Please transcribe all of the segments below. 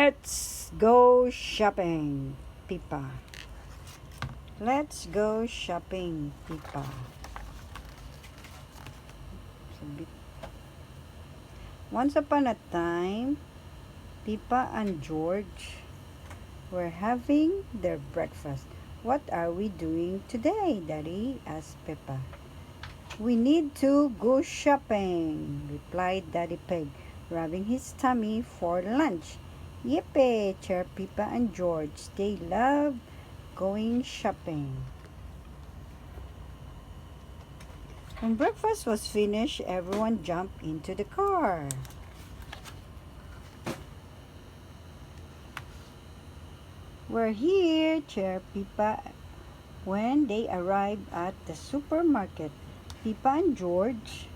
Let's go shopping, Pippa. Let's go shopping, Pippa. Once upon a time, Pippa and George were having their breakfast. What are we doing today, Daddy? Asked Pippa. We need to go shopping, replied Daddy Pig, rubbing his tummy for lunch. Yippee, chirped Pippa and George. They love going shopping. When breakfast was finished, everyone jumped into the car. We're here, chirped Pippa when they arrived at the supermarket. Pippa and George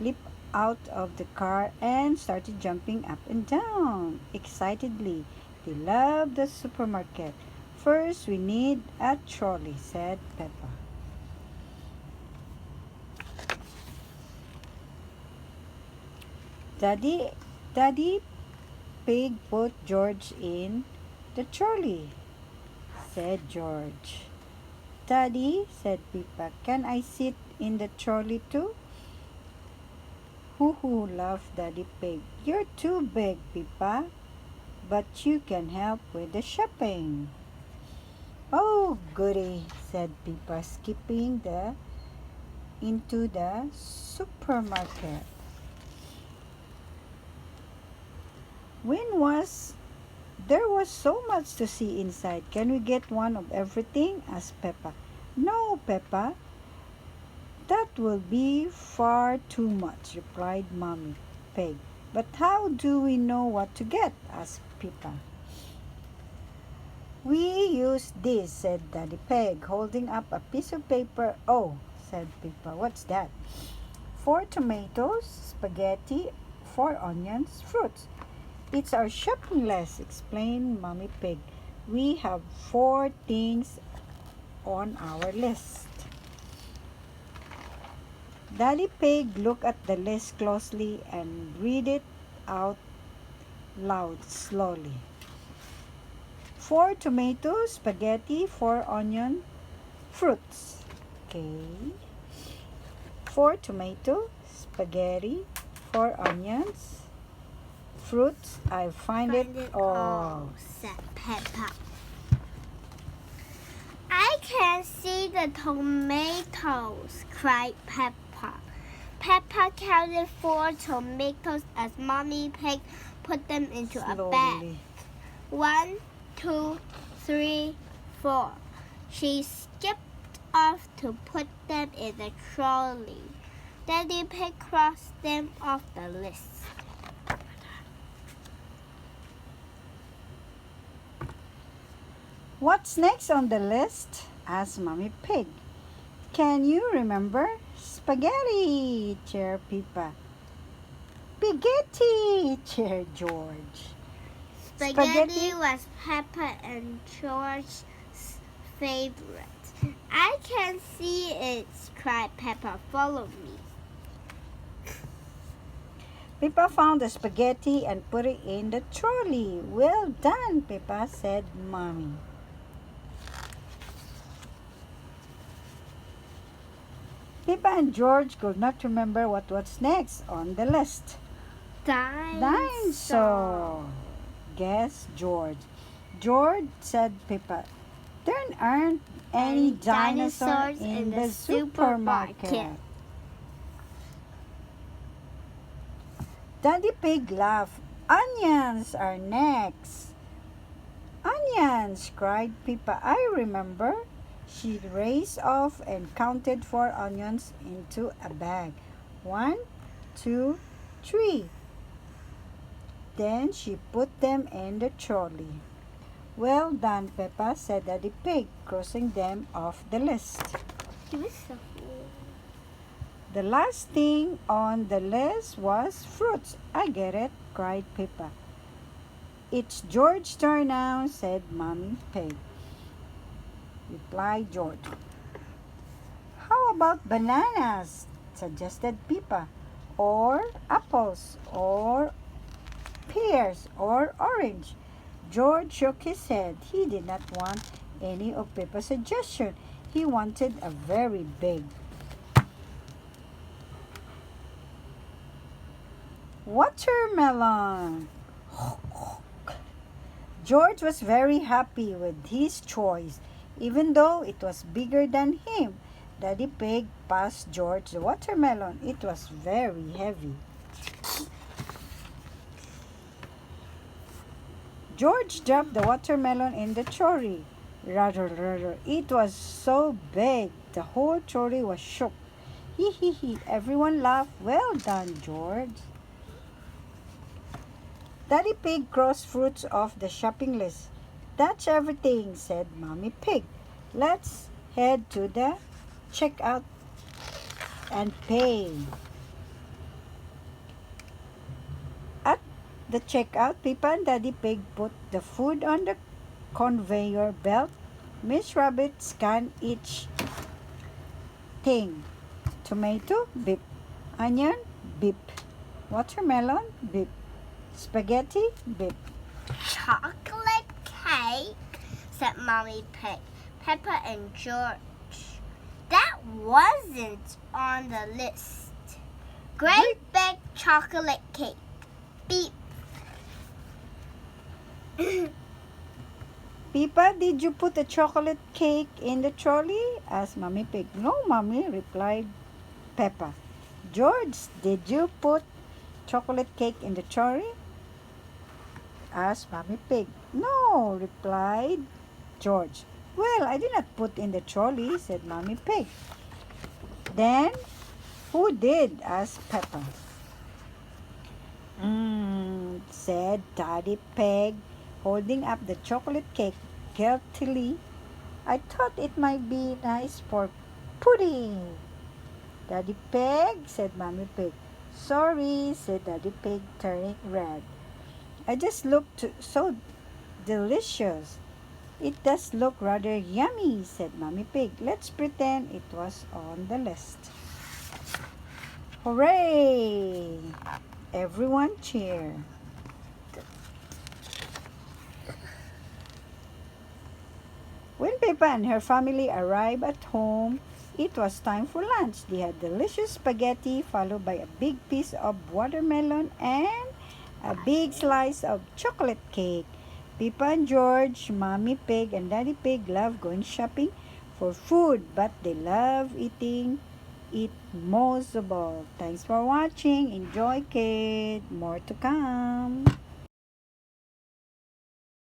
leaped out of the car and started jumping up and down excitedly. They loved the supermarket. First, we need a trolley, said Peppa. Daddy Pig put George in the trolley, said George. Daddy, said Pippa, can I sit in the trolley too? Hoo-hoo, laughed Daddy Pig. You're too big, Pippa, but you can help with the shopping. Oh, goody, said Pippa, skipping into the supermarket. There was so much to see inside. Can we get one of everything? Asked Peppa. No, Peppa. That will be far too much, replied Mommy Pig. But how do we know what to get? Asked Peppa. We use this, said Daddy Pig, holding up a piece of paper. Oh, said Peppa, what's that? 4 tomatoes, spaghetti, 4 onions, fruits. It's our shopping list, explained Mommy Pig. We have 4 things on our list. Daddy Pig looked at the list closely and read it out loud slowly. 4 tomatoes, spaghetti, 4 onion, fruits. Okay. 4 tomato, spaghetti, 4 onions, fruits. I find it all, said Peppa. I can see the tomatoes, cried Peppa. Peppa counted 4 tomatoes as Mommy Pig put them into a bag. 1, 2, 3, 4. She skipped off to put them in the trolley. Daddy Pig crossed them off the list. What's next on the list? Asked Mommy Pig. Can you remember? Spaghetti, chirped Pippa. Spaghetti, cheered George. Spaghetti was Peppa and George's favorite. I can see it, cried Peppa. Follow me. Pippa found the spaghetti and put it in the trolley. Well done, Pippa, said Mommy. Pippa and George could not remember what was next on the list. Dinosaur, guessed George. George, said Pippa, there aren't any dinosaurs in the supermarket. Daddy Pig laughed. Onions are next. Onions, cried Pippa. I remember. She raced off and counted 4 onions into a bag. 1, 2, 3. Then she put them in the trolley. Well done, Peppa, said Daddy Pig, crossing them off the list. The last thing on the list was fruits. I get it, cried Pippa. It's George's turn now, said Mommy Pig. Replied George. How about bananas? Suggested Pippa. Or apples or pears or orange. George shook his head. He did not want any of Peppa's suggestion. He wanted a very big watermelon. George was very happy with his choice, even though it was bigger than him. Daddy Pig passed George the watermelon. It was very heavy. George dropped the watermelon in the trolley. Rather, it was so big, the whole trolley was shook. Hee hee hee, everyone laughed. Well done, George. Daddy Pig crossed fruits off the shopping list. That's everything, said Mommy Pig. Let's head to the checkout and pay. At the checkout, Peppa and Daddy Pig put the food on the conveyor belt. Miss Rabbit scanned each thing. Tomato, beep. Onion, beep. Watermelon, beep. Spaghetti, beep. Chocolate cake, said Mommy Pig. Peppa and George. That wasn't on the list. Great big chocolate cake. Beep. Peppa, did you put a chocolate cake in the trolley? Asked Mommy Pig. No, Mommy, replied Peppa. George, did you put chocolate cake in the trolley? Asked Mommy Pig. No, replied George. Well, I did not put in the trolley, said Mommy Pig. Then, who did? Asked Peppa. Said Daddy Pig, holding up the chocolate cake guiltily. I thought it might be nice for pudding. Daddy Pig, said Mommy Pig. Sorry, said Daddy Pig, turning red. I just looked so delicious. It does look rather yummy, said Mommy Pig. Let's pretend it was on the list. Hooray! Everyone cheer. When Peppa and her family arrived at home, it was time for lunch. They had delicious spaghetti followed by a big piece of watermelon and a big slice of chocolate cake. Peppa and George, Mommy Pig, and Daddy Pig love going shopping for food, but they love eating it most of all. Thanks for watching. Enjoy, kid. More to come.